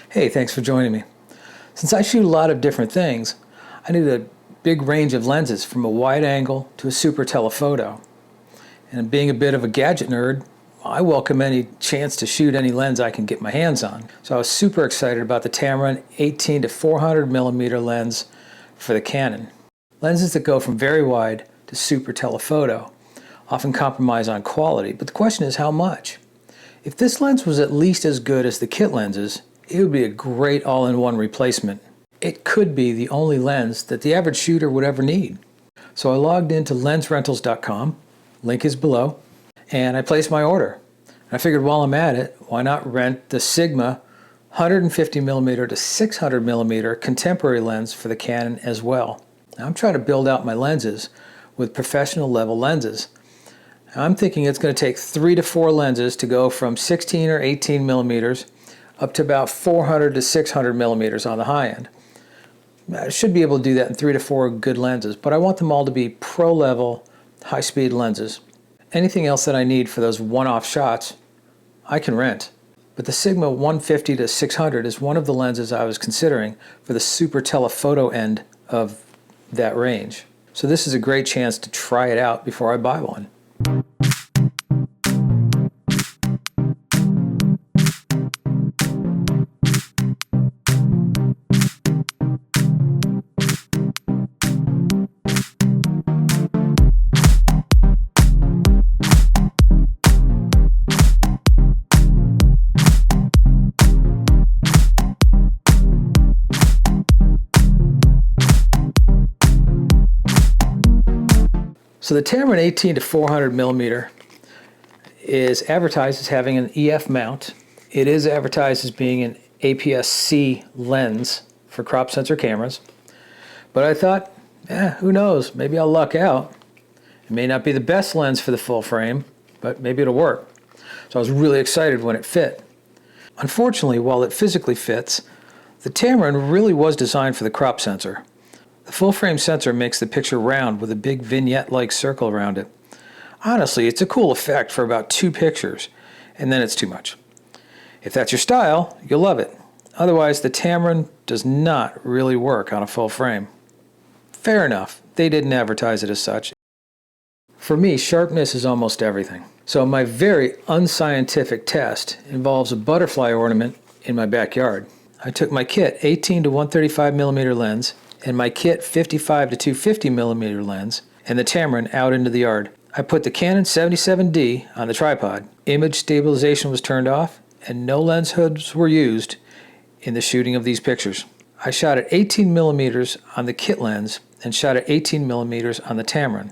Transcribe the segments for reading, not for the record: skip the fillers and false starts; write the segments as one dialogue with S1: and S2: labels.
S1: Hey, thanks for joining me. Since I shoot a lot of different things, I need a big range of lenses from a wide angle to a super telephoto. And being a bit of a gadget nerd, I welcome any chance to shoot any lens I can get my hands on. So I was super excited about the Tamron 18-400mm lens for the Canon. Lenses that go from very wide to super telephoto often compromise on quality, but the question is how much? If this lens was at least as good as the kit lenses, it would be a great all-in-one replacement. It could be the only lens that the average shooter would ever need. So I logged into lensrentals.com, link is below, and I placed my order. I figured while I'm at it, why not rent the Sigma 150mm to 600mm contemporary lens for the Canon as well. Now I'm trying to build out my lenses with professional level lenses. I'm thinking it's going to take 3 to 4 lenses to go from 16 or 18 millimeters up to about 400 to 600 millimeters on the high end. I should be able to do that in 3 to 4 good lenses, but I want them all to be pro level, high speed lenses. Anything else that I need for those one-off shots, I can rent. But the Sigma 150 to 600 is one of the lenses I was considering for the super telephoto end of that range. So this is a great chance to try it out before I buy one. So the Tamron 18-400mm is advertised as having an EF mount. It is advertised as being an APS-C lens for crop sensor cameras. But I thought, who knows, maybe I'll luck out. It may not be the best lens for the full frame, but maybe it'll work. So I was really excited when it fit. Unfortunately, while it physically fits, the Tamron really was designed for the crop sensor. The full-frame sensor makes the picture round with a big vignette-like circle around it. Honestly, it's a cool effect for about 2 pictures, and then it's too much. If that's your style, you'll love it. Otherwise, the Tamron does not really work on a full frame. Fair enough, they didn't advertise it as such. For me, sharpness is almost everything. So my very unscientific test involves a butterfly ornament in my backyard. I took my kit 18 to 135mm lens and my kit 55 to 250mm lens and the Tamron out into the yard. I put the Canon 77D on the tripod. Image stabilization was turned off and no lens hoods were used in the shooting of these pictures. I shot at 18mm on the kit lens and shot at 18mm on the Tamron.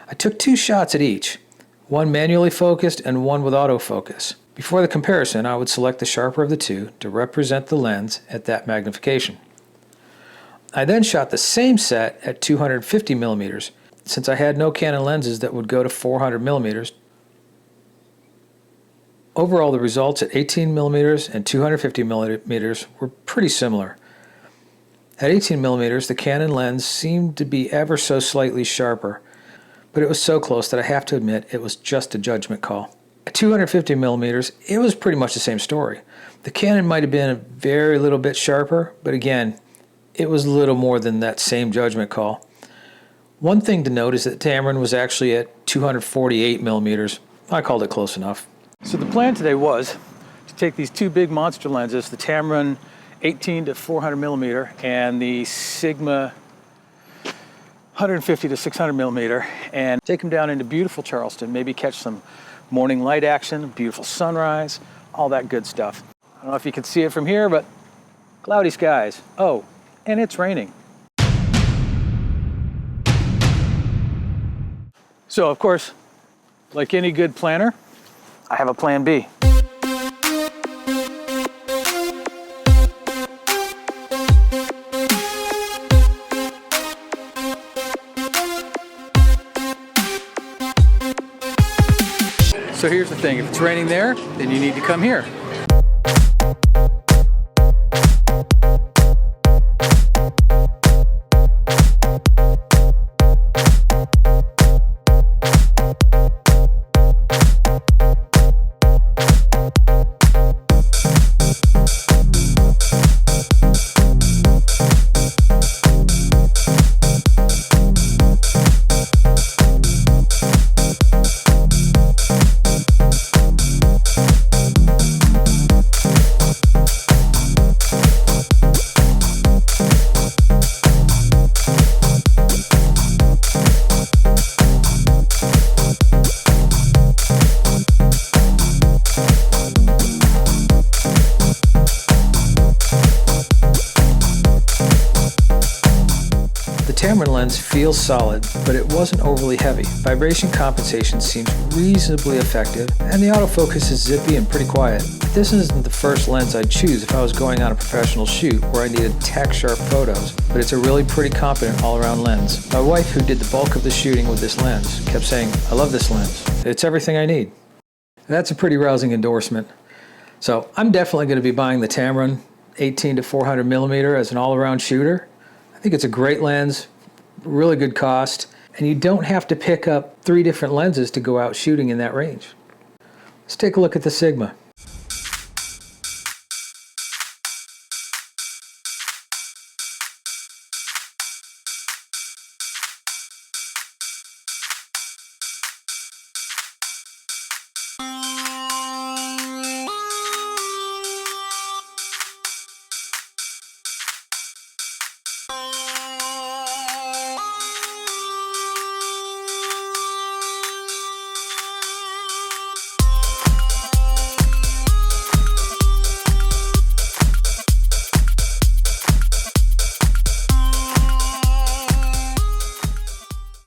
S1: I took 2 shots at each, one manually focused and one with autofocus. Before the comparison, I would select the sharper of the two to represent the lens at that magnification. I then shot the same set at 250mm, since I had no Canon lenses that would go to 400mm. Overall, the results at 18mm and 250mm were pretty similar. At 18mm, the Canon lens seemed to be ever so slightly sharper, but it was so close that I have to admit it was just a judgment call. At 250mm, it was pretty much the same story. The Canon might have been a very little bit sharper, but again, it was little more than that same judgment call. One thing to note is that Tamron was actually at 248mm. I called it close enough. So the plan today was to take these 2 big monster lenses, the Tamron 18-400mm and the Sigma 150 to 600mm, and take them down into beautiful Charleston, maybe catch some morning light action, beautiful sunrise, all that good stuff. I don't know if you can see it from here, but cloudy skies. Oh, and it's raining. So, of course, like any good planner, I have a plan B. So here's the thing, if it's raining there, then you need to come here. lens feels solid, but it wasn't overly heavy. Vibration compensation seems reasonably effective, and the autofocus is zippy and pretty quiet. This isn't the first lens I'd choose if I was going on a professional shoot where I needed tack-sharp photos, but it's a really pretty competent all-around lens. My wife, who did the bulk of the shooting with this lens, kept saying, "I love this lens. It's everything I need." That's a pretty rousing endorsement. So I'm definitely going to be buying the Tamron 18-400mm as an all-around shooter. I think it's a great lens, really good cost, and you don't have to pick up 3 different lenses to go out shooting in that range. Let's take a look at the Sigma.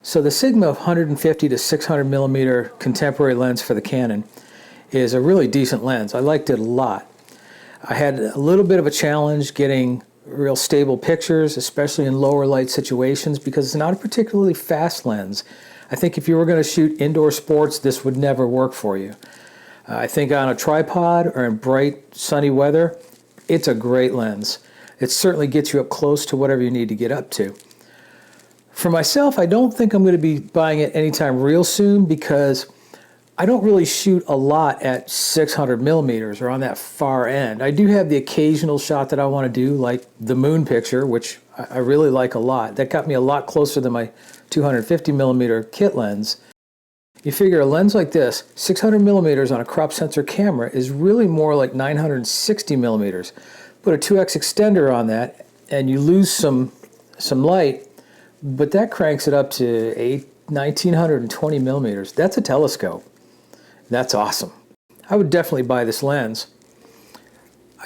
S1: So the Sigma 150 to 600mm contemporary lens for the Canon is a really decent lens. I liked it a lot. I had a little bit of a challenge getting real stable pictures, especially in lower light situations, because it's not a particularly fast lens. I think if you were going to shoot indoor sports, this would never work for you. I think on a tripod or in bright sunny weather, it's a great lens. It certainly gets you up close to whatever you need to get up to. For myself, I don't think I'm going to be buying it anytime real soon because I don't really shoot a lot at 600mm or on that far end. I do have the occasional shot that I want to do, like the moon picture, which I really like a lot. That got me a lot closer than my 250mm kit lens. You figure a lens like this, 600mm on a crop sensor camera, is really more like 960mm. Put a 2x extender on that and you lose some light, but that cranks it up to 1920mm. That's a telescope. That's awesome. I would definitely buy this lens.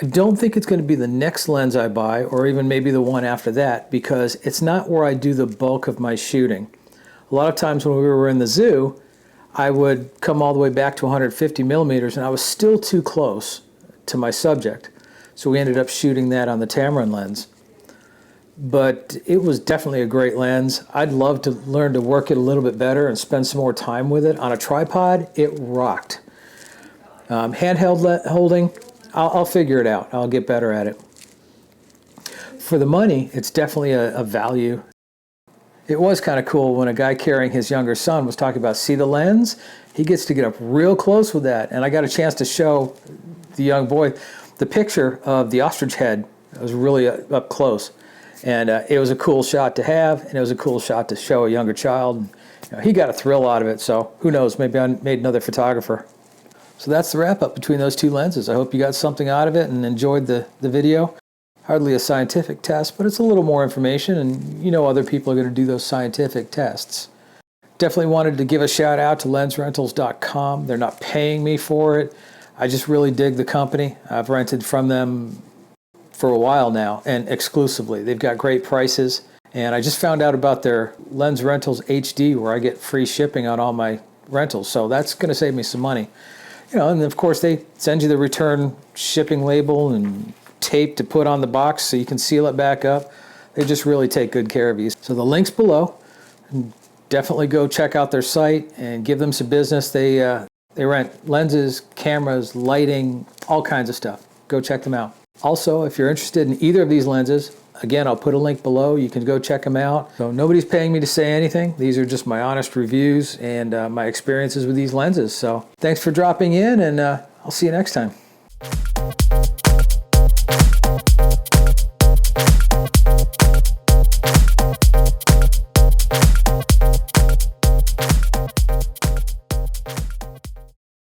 S1: I don't think it's going to be the next lens I buy, or even maybe the one after that, because it's not where I do the bulk of my shooting. A lot of times when we were in the zoo, I would come all the way back to 150mm and I was still too close to my subject. So we ended up shooting that on the Tamron lens. But it was definitely a great lens. I'd love to learn to work it a little bit better and spend some more time with it. On a tripod, it rocked. Handheld holding, I'll figure it out. I'll get better at it. For the money, it's definitely a value. It was kind of cool when a guy carrying his younger son was talking about, see the lens? He gets to get up real close with that. And I got a chance to show the young boy the picture of the ostrich head. It was really up close. And it was a cool shot to have, and it was a cool shot to show a younger child. You know, he got a thrill out of it, so who knows, maybe I made another photographer. So that's the wrap-up between those two lenses. I hope you got something out of it and enjoyed the video. Hardly a scientific test, but it's a little more information, and you know other people are going to do those scientific tests. Definitely wanted to give a shout out to lensrentals.com. They're not paying me for it. I just really dig the company. I've rented from them for a while now, and exclusively. They've got great prices, and I just found out about their Lens Rentals HD where I get free shipping on all my rentals, so that's going to save me some money. You know, and of course they send you the return shipping label and tape to put on the box so you can seal it back up. They just really take good care of you. So the link's below. Definitely go check out their site and give them some business. They rent lenses, cameras, lighting, all kinds of stuff. Go check them out. Also, if you're interested in either of these lenses, again, I'll put a link below. You can go check them out. So nobody's paying me to say anything. These are just my honest reviews and my experiences with these lenses. So thanks for dropping in, and I'll see you next time.